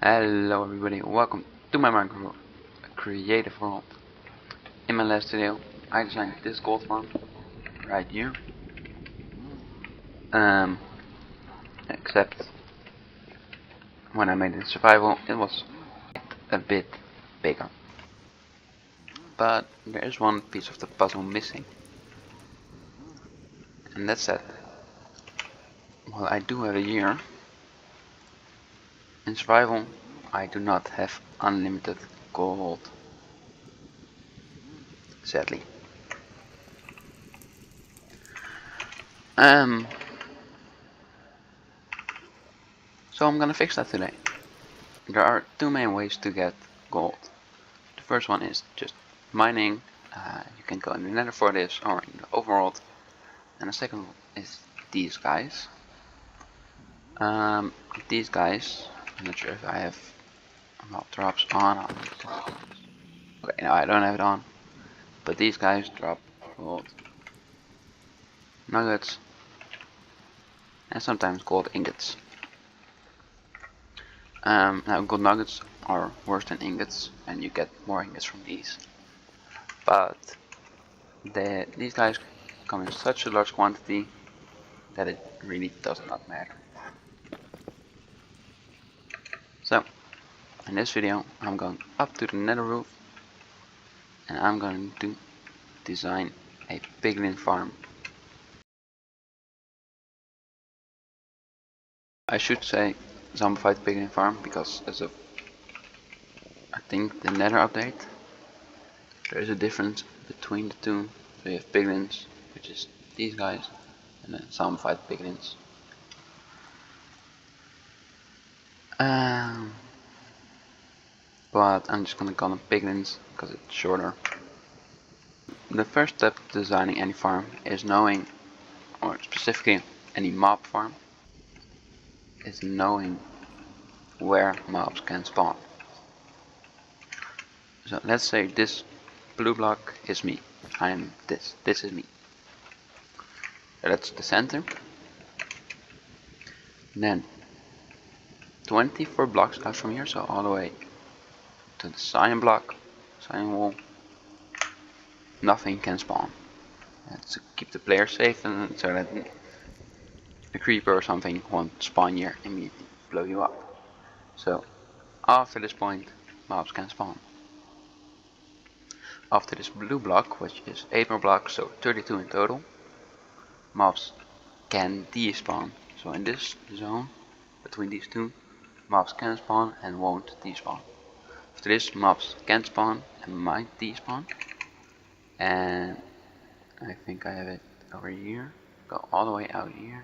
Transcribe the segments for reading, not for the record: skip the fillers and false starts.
Hello everybody, welcome to my Minecraft creative world. In my last video I designed this gold farm right here. Except when I made it in survival it was a bit bigger. But there is one piece of the puzzle missing. And that's that. Well, I do have a year. In survival I do not have unlimited gold, sadly. So I'm gonna fix that today. There are two main ways to get gold. The first one is just mining. You can go in the nether for this or in the overworld. And the second one is these guys. These guys, I'm not sure if I have mob drops on. Okay, no, I don't have it on. But these guys drop gold nuggets and sometimes gold ingots. Now gold nuggets are worse than ingots, and you get more ingots from these. But these guys come in such a large quantity that it really does not matter. So, in this video I'm going up to the nether roof and I'm going to design a piglin farm. I should say zombified piglin farm because as of I think the nether update there is a difference between the two. So you have piglins, which is these guys, and then zombified piglins. But I'm just gonna call them piglins because it's shorter. The first step to designing any farm is knowing, or specifically any mob farm, is knowing where mobs can spawn. So let's say this blue block is me. I'm this. This is me. So that's the center. Then 24 blocks out from here, so all the way to the cyan block, cyan wall, nothing can spawn. To keep the player safe and so that a creeper or something won't spawn here and immediately blow you up. So after this point mobs can spawn. After this blue block, which is 8 more blocks, so 32 in total, mobs can despawn. So in this zone between these two, mobs can spawn and won't despawn. After this, mobs can spawn and might despawn. And I think I have it over here. Go all the way out here.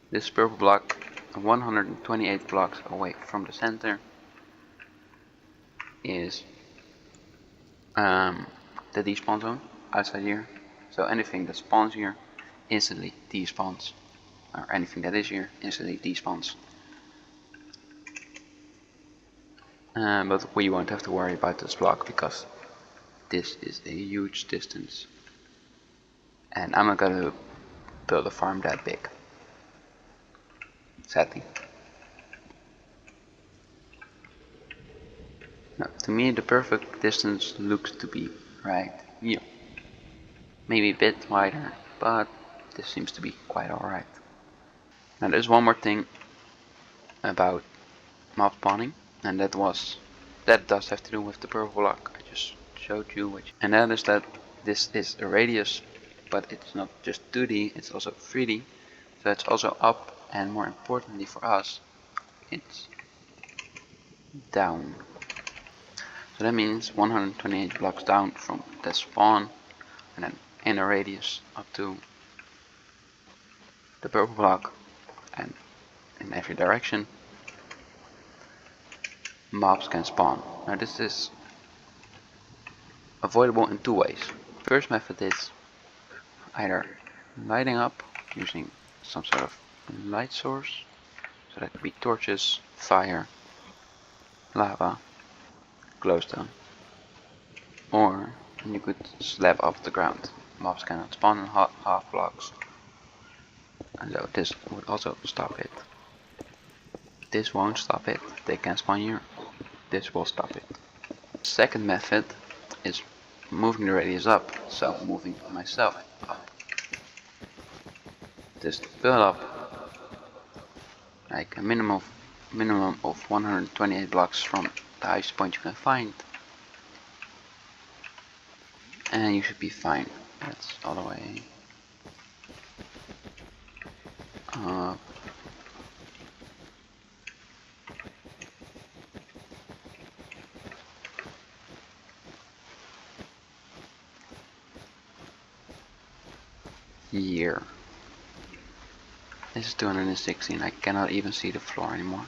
This purple block, 128 blocks away from the center, is the despawn zone outside here. So anything that spawns here instantly despawns, or anything that is here instantly despawns. But we won't have to worry about this block because this is a huge distance and I'm not gonna build a farm that big, sadly. Now, to me the perfect distance looks to be right here. Maybe a bit wider, but this seems to be quite alright. Now there's one more thing about mob spawning, and that does have to do with the purple block I just showed you, and that is that this is a radius, but it's not just 2D, it's also 3D, so it's also up, and more importantly for us, it's down. So that means 128 blocks down from the spawn, and then in a radius up to the purple block, and in every direction mobs can spawn. Now this is avoidable in two ways. First method is either lighting up using some sort of light source, so that could be torches, fire, lava, glowstone, or you could slab off the ground. Mobs cannot spawn in half blocks, and so this would also stop it. This won't stop it. They can spawn here. This will stop it. Second method is moving the radius up, so moving myself up. Just build up like a minimum of 128 blocks from the highest point you can find, and you should be fine. That's all the way up. Here. This is 216. I cannot even see the floor anymore.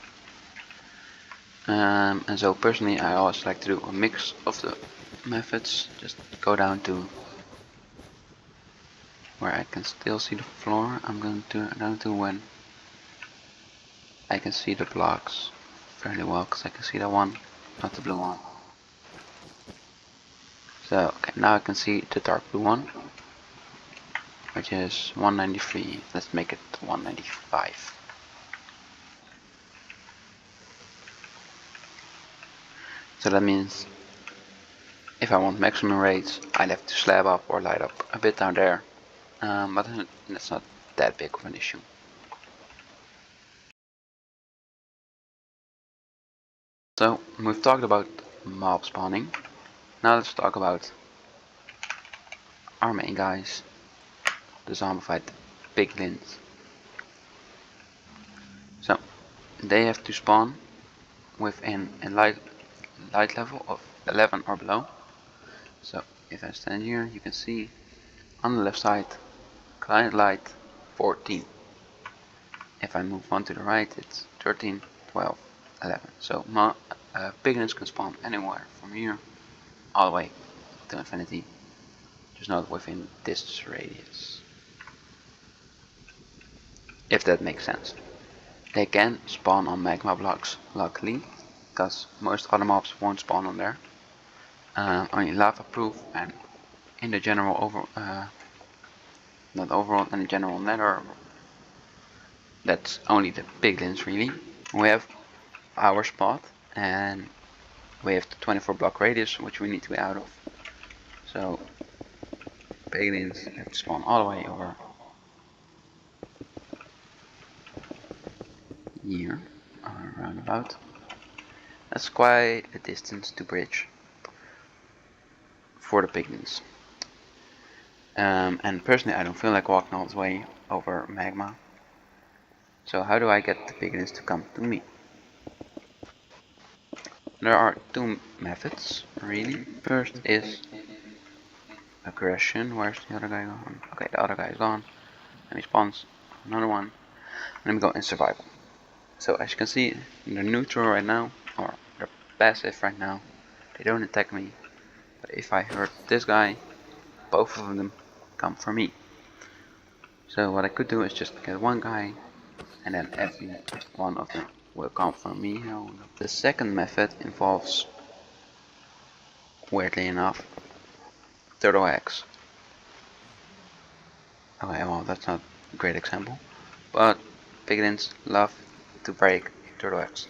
And so personally I always like to do a mix of the methods. Just go down to where I can still see the floor. I'm going to down to when I can see the blocks fairly well, because I can see that one, not the blue one. So okay, now I can see the dark blue one, which is 193. Let's make it 195. So that means if I want maximum rates, I'd have to slab up or light up a bit down there, but that's not that big of an issue. So we've talked about mob spawning. Now let's talk about our main guys, the zombified piglins. So they have to spawn within a light level of 11 or below. So if I stand here, you can see on the left side, client light 14. If I move on to the right, it's 13, 12, 11. So piglins can spawn anywhere from here all the way to infinity, just not within this radius. If that makes sense. They can spawn on magma blocks, luckily, because most other mobs won't spawn on there. Only lava proof and in the general not overall, in the general nether, that's only the piglins really. We have our spot and we have the 24 block radius which we need to be out of. So piglins have to spawn all the way over here, around about. That's quite a distance to bridge for the piglins. And personally I don't feel like walking all the way over magma. So how do I get the piglins to come to me? There are two methods really. First is aggression. Where's the other guy gone? Okay, the other guy is gone. And he spawns another one. And then we go in survival. So as you can see, they're neutral right now, or they're passive right now. They don't attack me. But if I hurt this guy, both of them come for me. So what I could do is just get one guy, and then every one of them will come for me. The second method involves, weirdly enough, turtle eggs. Okay, well that's not a great example, but piglins love to break turtle eggs.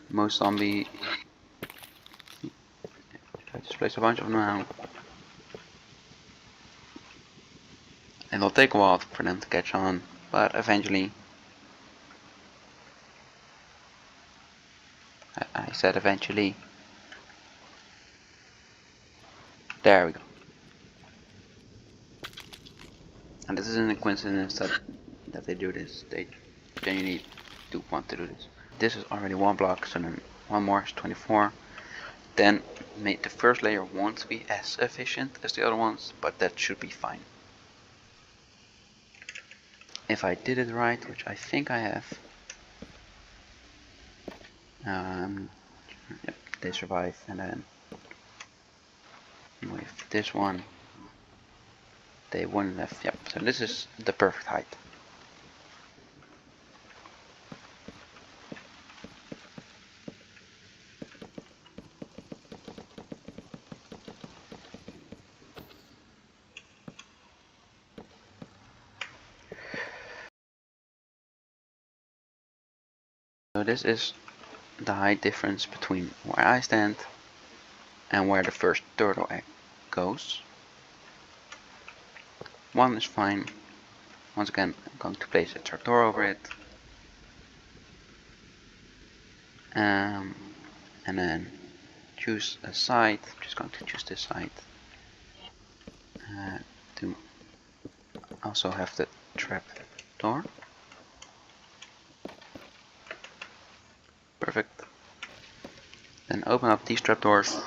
Most zombie, I just place a bunch of them now. It'll take a while for them to catch on, but eventually, I said eventually, there we go. And this isn't a coincidence that they do this, they genuinely do want to do this. This is already one block, so then one more is 24. Then the first layer won't be as efficient as the other ones, but that should be fine. If I did it right, which I think I have, yep, they survive, and then with this one, they wouldn't have, yep, so this is the perfect height. So this is the height difference between where I stand and where the first turtle egg goes. 1 is fine. Once again, I'm going to place a trapdoor over it. And then choose a side. I'm just going to choose this side. To also have the trapdoor. Perfect. Then open up these trapdoors.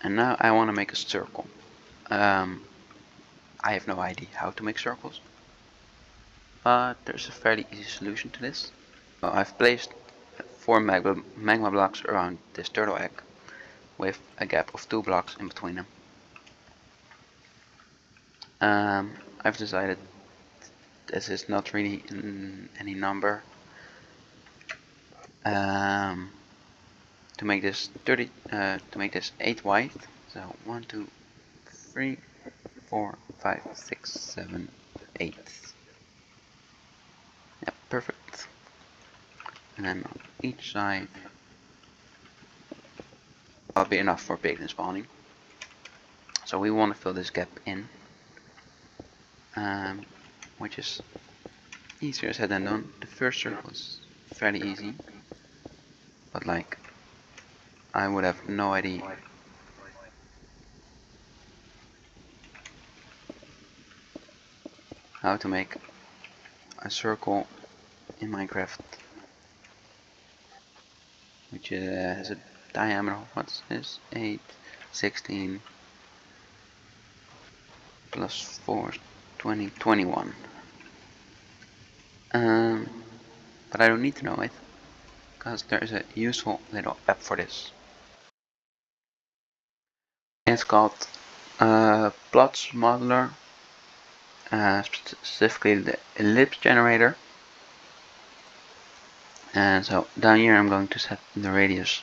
And now I want to make a circle. I have no idea how to make circles, but there's a fairly easy solution to this. So I've placed 4 magma blocks around this turtle egg with a gap of 2 blocks in between them. I've decided this is not really any number. To make this 8 wide. So 1, 2, 3, 4, 5, 6, 7, 8. Yeah, perfect. And then on each side will be enough for piglin spawning. So we want to fill this gap in, which is easier said than done. The first circle is fairly easy, but like I would have no idea how to make a circle in Minecraft which has a diameter of, what's this, 8, 16 plus 4, 20, 21. But I don't need to know it, because there is a useful little app for this. It's called Plots Modeler, specifically the ellipse generator. And so down here I'm going to set the radius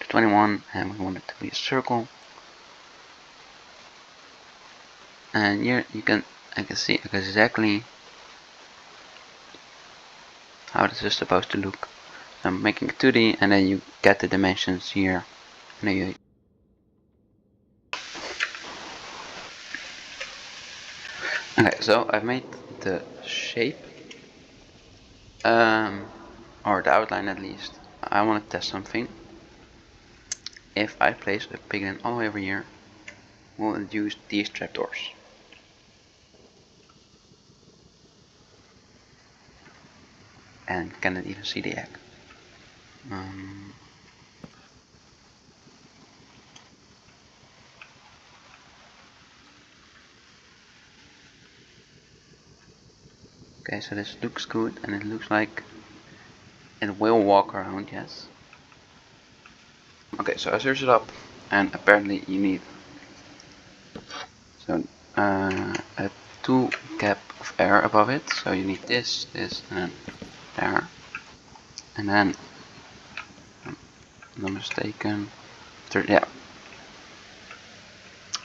to 21, and we want it to be a circle. And here I can see exactly how this is supposed to look. So I'm making 2D, and then you get the dimensions here. And then you okay, so I've made the shape, or the outline at least. I want to test something. If I place a piglin all the way over here, we'll use these trapdoors. And cannot even see the egg. Okay, so this looks good, and it looks like it will walk around, yes. Okay, so I searched it up, and apparently you need a 2 gap of air above it. So you need this, and then there, and then, if I'm not mistaken, yeah.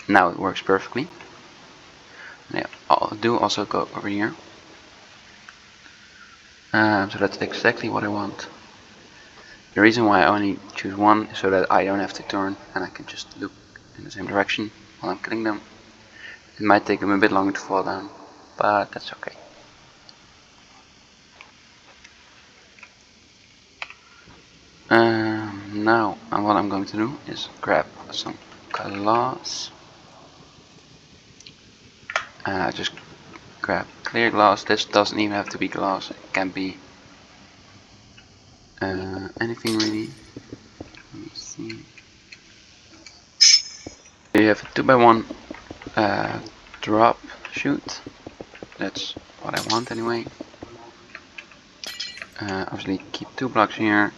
Now it works perfectly. Yeah, I'll also go over here. So that's exactly what I want. The reason why I only choose 1 is so that I don't have to turn, and I can just look in the same direction while I'm killing them. It might take them a bit longer to fall down, but that's okay. Now what I'm going to do is grab some glass. Just grab clear glass. This doesn't even have to be glass, it can be anything really. Let me see. You have a 2x1 drop chute. That's what I want anyway. Obviously keep 2 blocks here.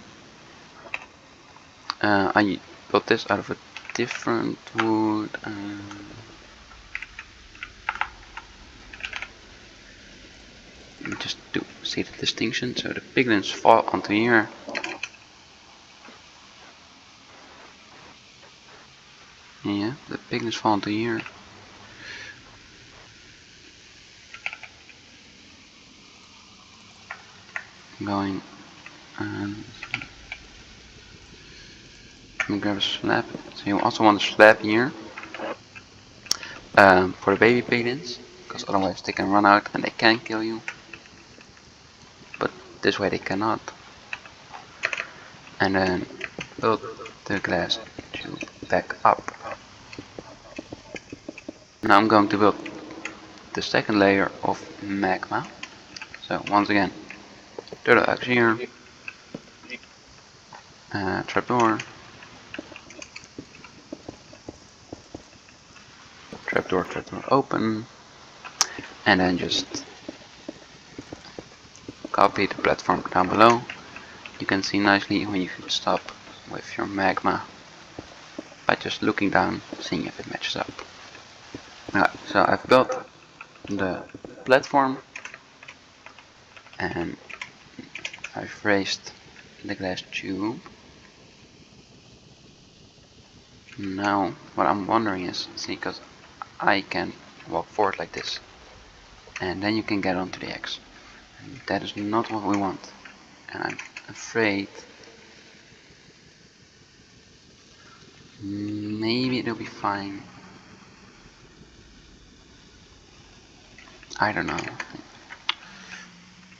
I built this out of a different wood. Just to see the distinction. So the piglins fall onto here. Yeah, the piglins fall into here. I'm going and let me grab a slab. So you also want a slab here for the baby piglins, because otherwise they can run out and they can kill you. But this way they cannot. And then build the glass tube back up. Now I'm going to build the second layer of magma. So once again, turtle eggs here, trapdoor, trapdoor open, and then just copy the platform down below. You can see nicely when you stop with your magma by just looking down, seeing if it matches up. Alright, so I've built the platform and I've raised the glass tube. Now what I'm wondering is, see, because I can walk forward like this and then you can get onto the X, and that is not what we want, and I'm afraid maybe it'll be fine. I don't know,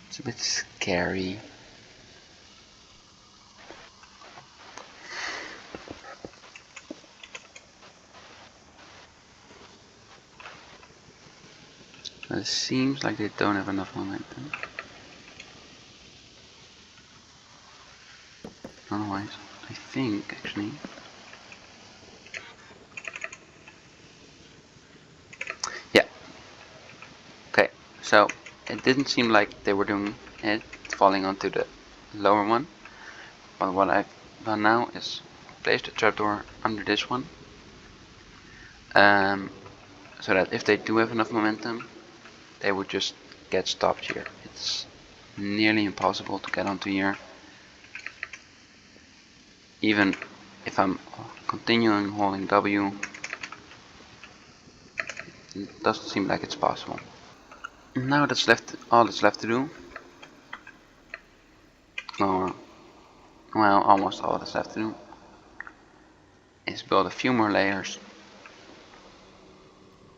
it's a bit scary. It seems like they don't have enough momentum. Otherwise, I think actually. Yeah. Okay, so it didn't seem like they were doing it, falling onto the lower one. But what I've done now is place the trapdoor under this one. So that if they do have enough momentum, they would just get stopped here. It's nearly impossible to get onto here. Even if I'm continuing holding W, it doesn't seem like it's possible. Now that's left, all that's left to do, or well, almost all that's left to do, is build a few more layers,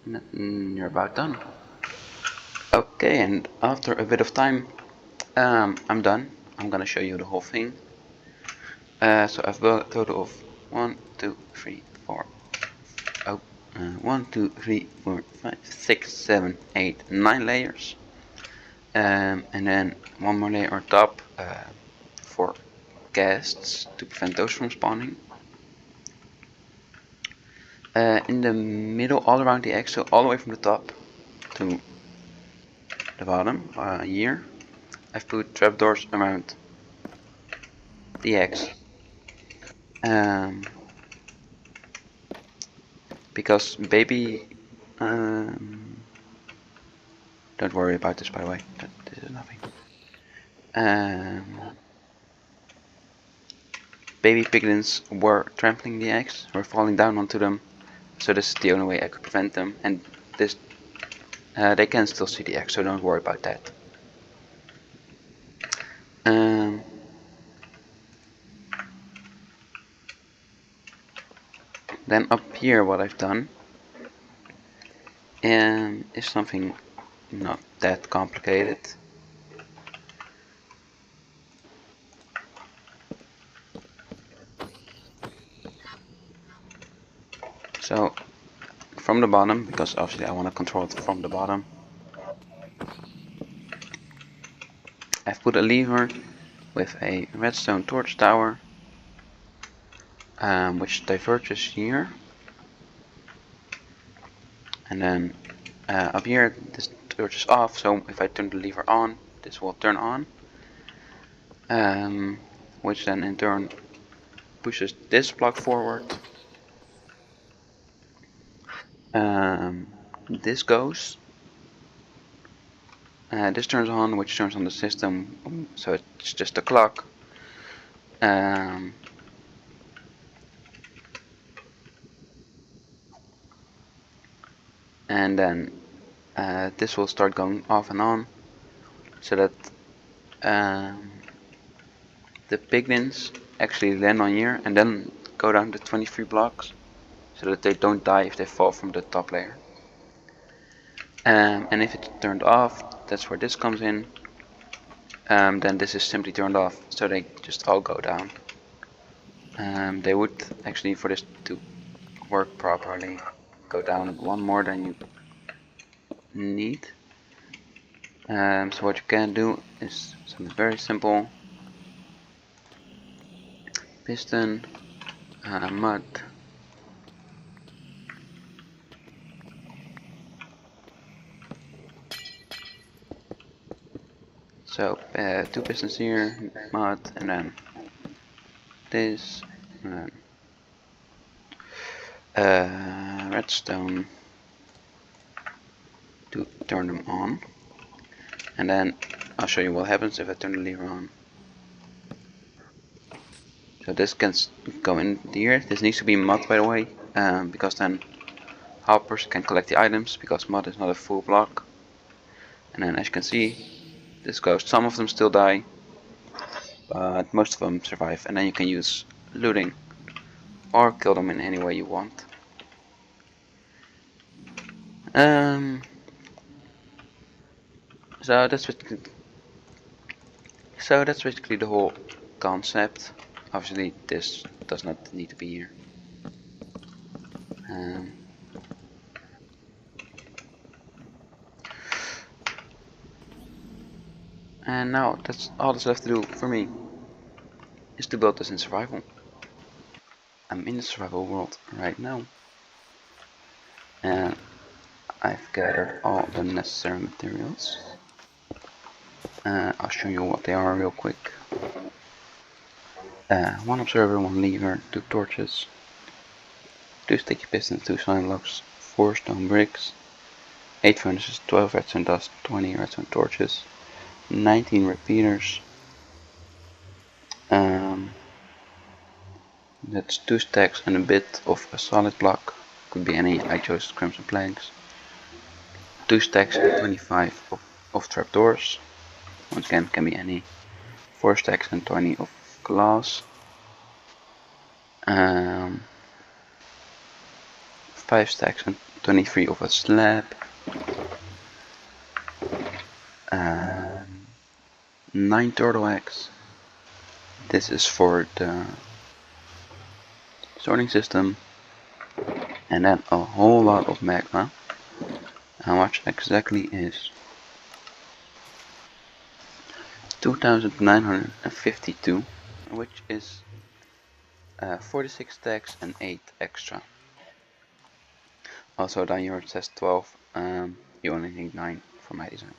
and then you're about done. Okay, and after a bit of time, I'm done. I'm gonna show you the whole thing. So I've built a total of 1, 2, 3, 4, 1, 2, 3, 4, 5, 6, 7, 8, 9 layers. And then one more layer on top for ghasts to prevent those from spawning. In the middle, all around the egg, so all the way from the top to the bottom here, I've put trapdoors around the eggs. Because baby, don't worry about this, by the way, this is nothing. Baby piglins were trampling the eggs, were falling down onto them, so this is the only way I could prevent them, and this they can still see the eggs, so don't worry about that. Then up here what I've done is something not that complicated. So from the bottom, because obviously I want to control it from the bottom, I've put a lever with a redstone torch tower, which diverges here, and then up here this torch is off, so if I turn the lever on, this will turn on, which then in turn pushes this block forward. This goes, this turns on, which turns on the system, so it's just a clock. and then this will start going off and on, so that the piglins actually land on here and then go down the 23 blocks, so that they don't die if they fall from the top layer. And if it's turned off, that's where this comes in. Then this is simply turned off, so they just all go down. They would actually, for this to work properly, go down one more than you need. So what you can do is something very simple. Piston, mud, so 2 pistons here, mud, and then this, and then redstone to turn them on, and then I'll show you what happens if I turn the lever on. So this can go in here. This needs to be mud, by the way, because then hoppers can collect the items, because mud is not a full block. And then as you can see, this goes. Some of them still die, but most of them survive, and then you can use looting or kill them in any way you want. So that's basically the whole concept. Obviously this does not need to be here. And now that's all that's left to do for me, is to build this in survival. I'm in the survival world right now, and I've gathered all the necessary materials. I'll show you what they are real quick. 1 observer, 1 lever, 2 torches, 2 sticky pistons, 2 slime blocks, 4 stone bricks, 8 furnaces, 12 redstone dust, 20 redstone torches, 19 repeaters. That's 2 stacks and a bit of a solid block. Could be any, I chose crimson planks. 2 stacks and 25 of trapdoors. Once again, can be any. 4 stacks and 20 of glass. 5 stacks and 23 of a slab. 9 turtle eggs. This is for the sorting system. And then a whole lot of magma. How much exactly is 2,952, which is 46 stacks and 8 extra. Also down here it says 12, you only need 9 for my design.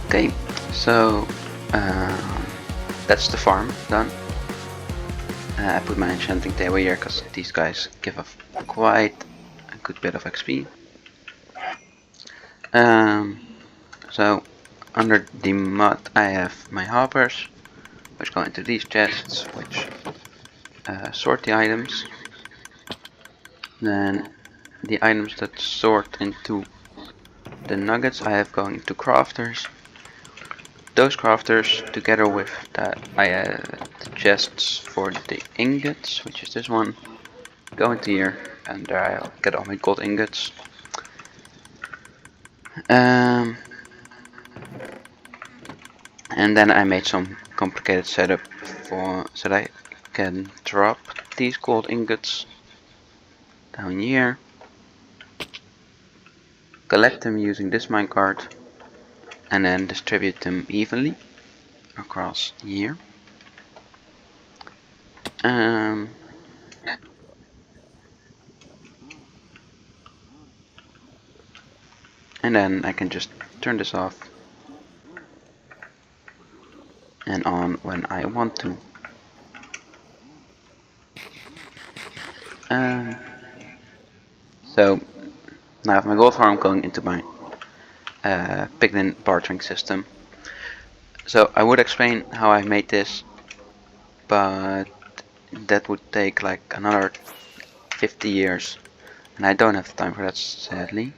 Okay, so that's the farm done. I put my enchanting table here because these guys give off quite a good bit of XP. So under the mud I have my hoppers, which go into these chests, which sort the items. Then the items that sort into the nuggets I have going into crafters. Those crafters, together with that I add chests for the ingots, which is this one, go into here, and there I'll get all my gold ingots. And then I made some complicated setup so that I can drop these gold ingots down here, collect them using this minecart, and then distribute them evenly across here. And then I can just turn this off and on when I want to. So now I have my gold farm going into my Piglin bartering system. So I would explain how I made this, but that would take like another 50 years, and I don't have the time for that, sadly.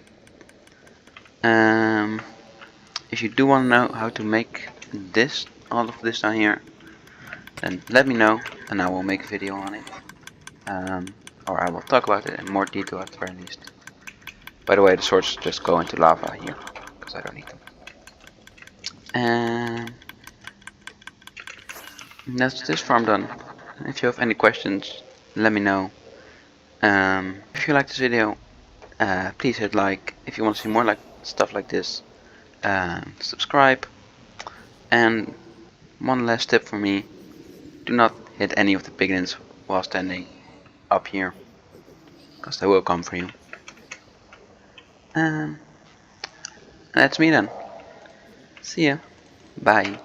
If you do want to know how to make this, all of this down here, then let me know, and I will make a video on it. Or I will talk about it in more detail at the very least. By the way, the swords just go into lava here, because I don't need them. And that's this farm done. If you have any questions, let me know. If you like this video, please hit like. If you want to see more like stuff like this, subscribe. And one last tip for me: do not hit any of the piglins while standing up here, because they will come for you. And that's me then. See ya. Bye.